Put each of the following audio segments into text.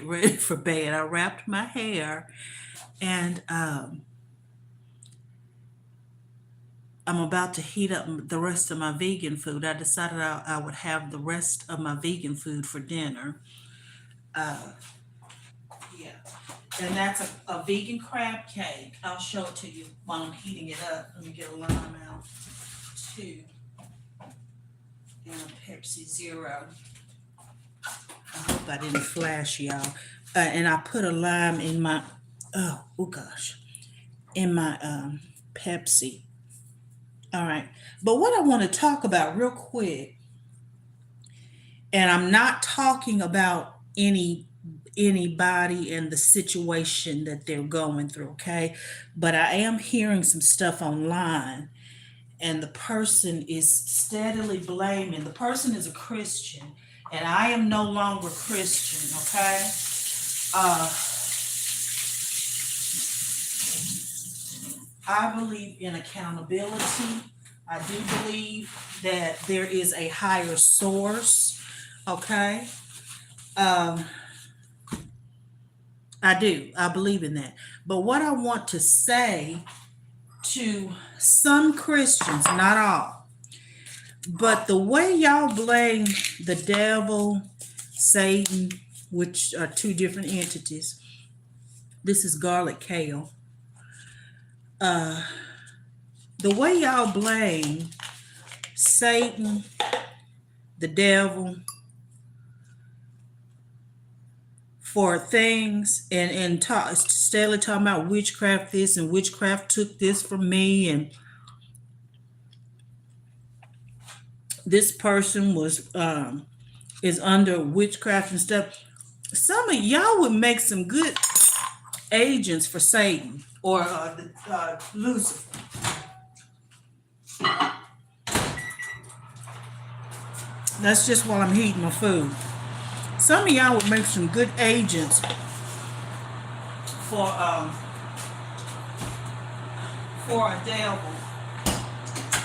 ready for bed. I wrapped my hair, and I'm about to heat up the rest of my vegan food. I decided I would have the rest of my vegan food for dinner. Uh, yeah, and that's a vegan crab cake. I'll show it to you while I'm heating it up. Let me get a lime out too, and a Pepsi Zero. I hope I didn't flash y'all. And I put a lime in my, oh gosh, in my Pepsi. All right. But what I want to talk about real quick, and I'm not talking about anybody and the situation that they're going through, okay? But I am hearing some stuff online, and the person is steadily blaming. The person is a Christian, and I am no longer Christian, okay? Uh, I believe in accountability. I do believe that there is a higher source, okay? Um, I do. I believe in that. But what I want to say to some Christians, not all, but the way y'all blame the devil, Satan, which are two different entities. This is garlic kale. Uh, the way y'all blame Satan, the devil, for things and steadily talking about witchcraft this and witchcraft took this from me, and this person was is under witchcraft and stuff. Some of y'all would make some good agents for Satan or Lucifer. That's just while I'm heating my food. Some of y'all would make some good agents for a devil,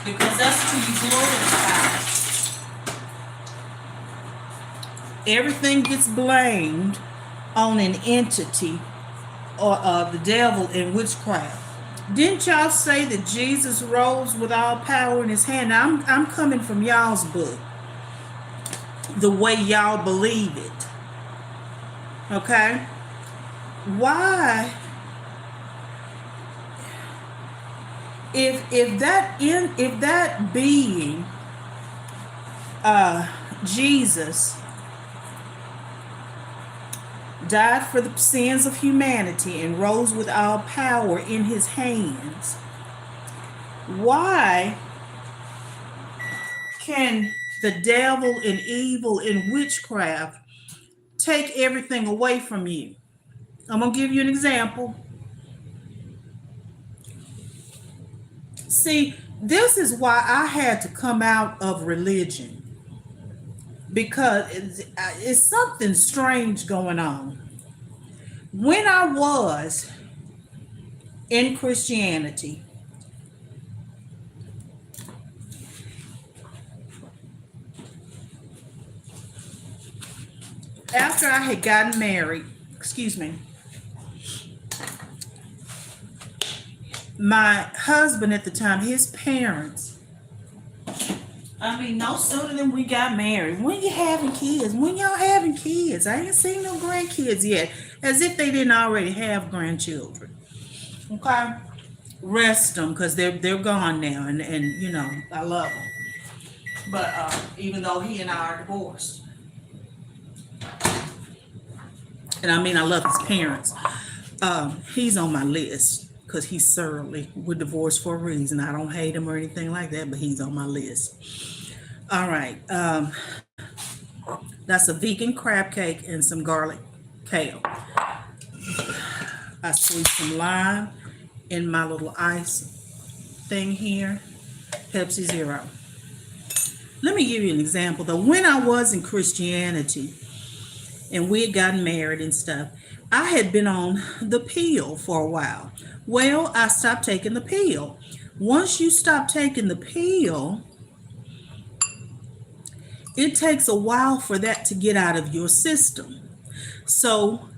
because that's who you glorify. Everything gets blamed on an entity or the devil in witchcraft. Didn't y'all say that Jesus rose with all power in his hand? Now, I'm coming from y'all's book, the way y'all believe it. Okay? Why, if that being Jesus died for the sins of humanity and rose with all power in his hands, why can the devil and evil and witchcraft take everything away from you? I'm going to give you an example. See, this is why I had to come out of religion, because it's something strange going on. When I was in Christianity, after I had gotten married, excuse me, my husband at the time, his parents, I mean, no sooner than we got married, when you having kids? When y'all having kids? I ain't seen no grandkids yet. As if they didn't already have grandchildren. Okay? Rest them, because they're gone now, and you know, I love them. But even though he and I are divorced. And I mean, I love his parents. He's on my list because he's surly. We're divorced for a reason. I don't hate him or anything like that, but he's on my list. All right. That's a vegan crab cake and some garlic kale. I squeezed some lime in my little ice thing here. Pepsi Zero. Let me give you an example though. When I was in Christianity and we had gotten married and stuff, I had been on the pill for a while. Well, I stopped taking the pill. Once you stop taking the pill, it takes a while for that to get out of your system. So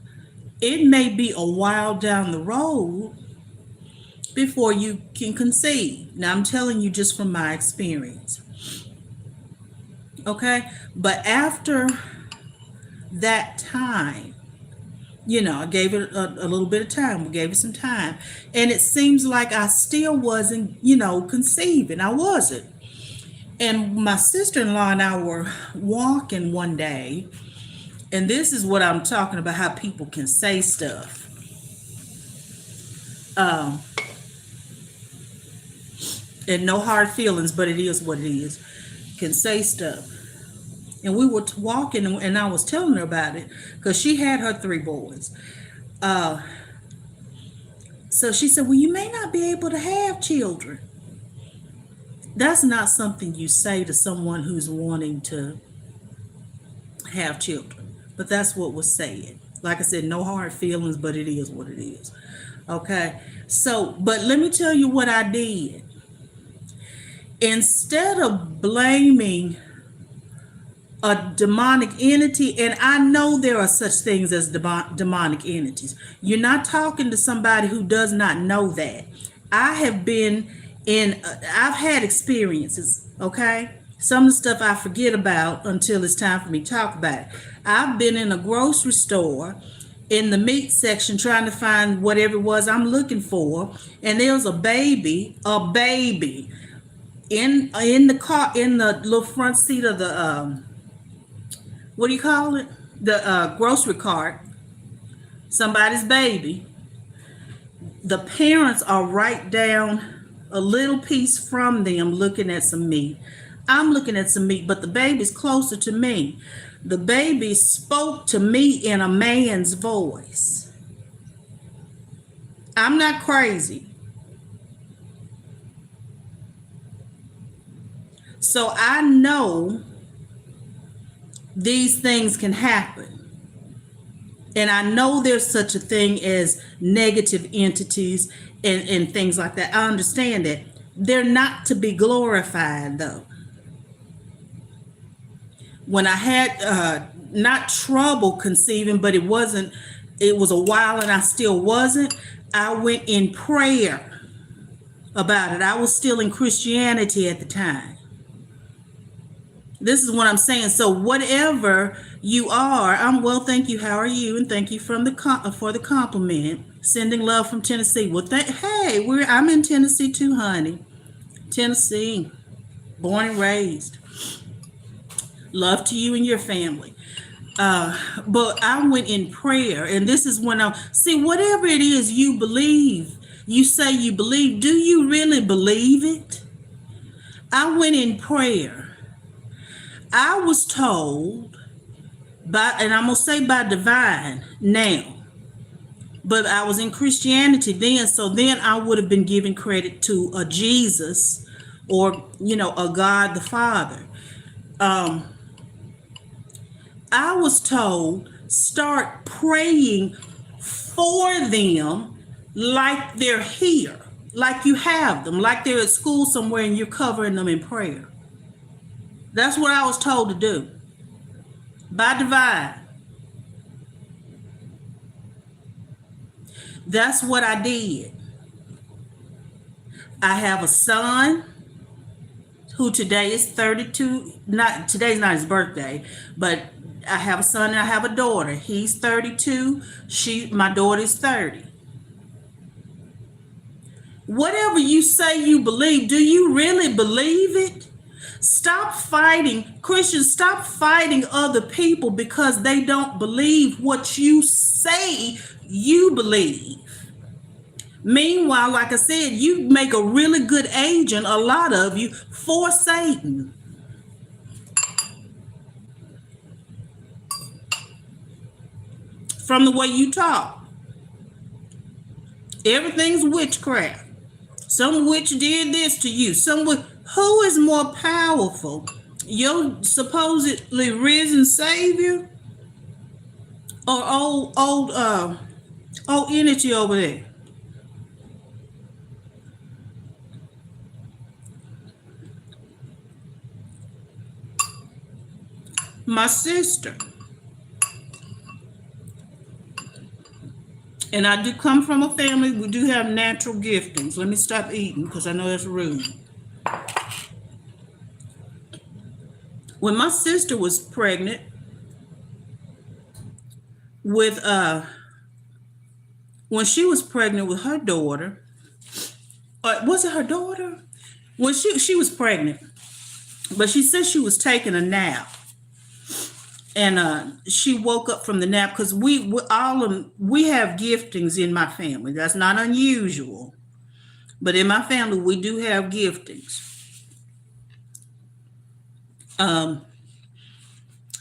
it may be a while down the road before you can conceive. Now, I'm telling you just from my experience. Okay? But after that time, I gave it a little bit of time. We gave it some time. And it seems like I still wasn't, conceiving. I wasn't. And my sister in law and I were walking one day. And this is what I'm talking about, how people can say stuff. Um, and no hard feelings, but it is what it is. Can say stuff. And we were walking, and I was telling her about it because she had her 3 boys. Uh, so she said, well, you may not be able to have children. That's not something you say to someone who's wanting to have children. But that's what was said. Like I said, no hard feelings, but it is what it is. Okay. So, but let me tell you what I did. Instead of blaming a demonic entity, and I know there are such things as demonic entities. You're not talking to somebody who does not know that. I have been I've had experiences, okay? Some of the stuff I forget about until it's time for me to talk about it. I've been in a grocery store in the meat section trying to find whatever it was I'm looking for, and there was a baby in the car, in the little front seat of the what do you call it? The grocery cart. Somebody's baby. The parents are right down a little piece from them looking at some meat. I'm looking at some meat, but the baby's closer to me. The baby spoke to me in a man's voice. I'm not crazy. So I know these things can happen. And I know there's such a thing as negative entities and things like that. I understand that. They're not to be glorified, though. When I had not trouble conceiving, but it was a while and I still wasn't, I went in prayer about it. I was still in Christianity at the time. This is what I'm saying. So whatever you are, I'm well. Thank you. How are you? And thank you for the compliment. Sending love from Tennessee. Well, hey, I'm in Tennessee too, honey. Tennessee, born and raised. Love to you and your family. But I went in prayer, and this is when I see whatever it is you believe. You say you believe. Do you really believe it? I went in prayer. I was told and I'm going to say by divine now, but I was in Christianity then, so then I would have been giving credit to a Jesus or, a God the Father. I was told, start praying for them like they're here, like you have them, like they're at school somewhere and you're covering them in prayer. That's what I was told to do by divine. That's what I did. I have a son who today is 32. Today's not his birthday, but I have a son and I have a daughter. He's 32. My daughter's 30. Whatever you say you believe, do you really believe it? Stop fighting, Christians, stop fighting other people because they don't believe what you say you believe. Meanwhile, like I said, you make a really good agent, a lot of you, for Satan. From the way you talk. Everything's witchcraft. Some witch did this to you. Who is more powerful? Your supposedly risen Savior or old entity over there? My sister. And I do come from a family, we do have natural giftings. Let me stop eating because I know that's rude. When my sister was pregnant with when she was pregnant with her daughter, was it her daughter? When she was pregnant, but she said she was taking a nap, and she woke up from the nap because we have giftings in my family. That's not unusual, but in my family we do have giftings.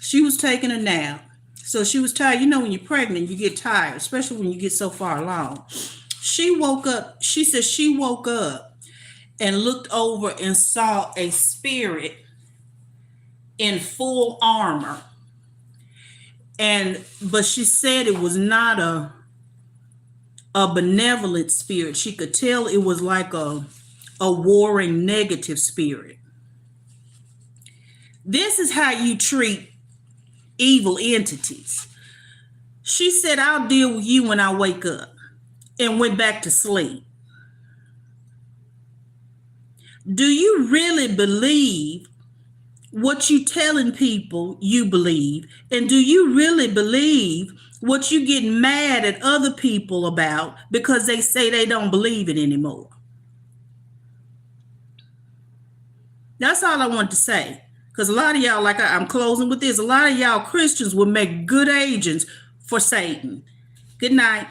She was taking a nap, so she was tired. You know, when you're pregnant, you get tired, especially when you get so far along. She woke up. She said she woke up and looked over and saw a spirit in full armor. But she said it was not a benevolent spirit. She could tell it was like a warring negative spirit. This is how you treat evil entities. She said, I'll deal with you when I wake up, and went back to sleep. Do you really believe what you telling people you believe? And do you really believe what you get mad at other people about because they say they don't believe it anymore? That's all I want to say. Because a lot of y'all, like I'm closing with this, a lot of y'all Christians will make good agents for Satan. Good night.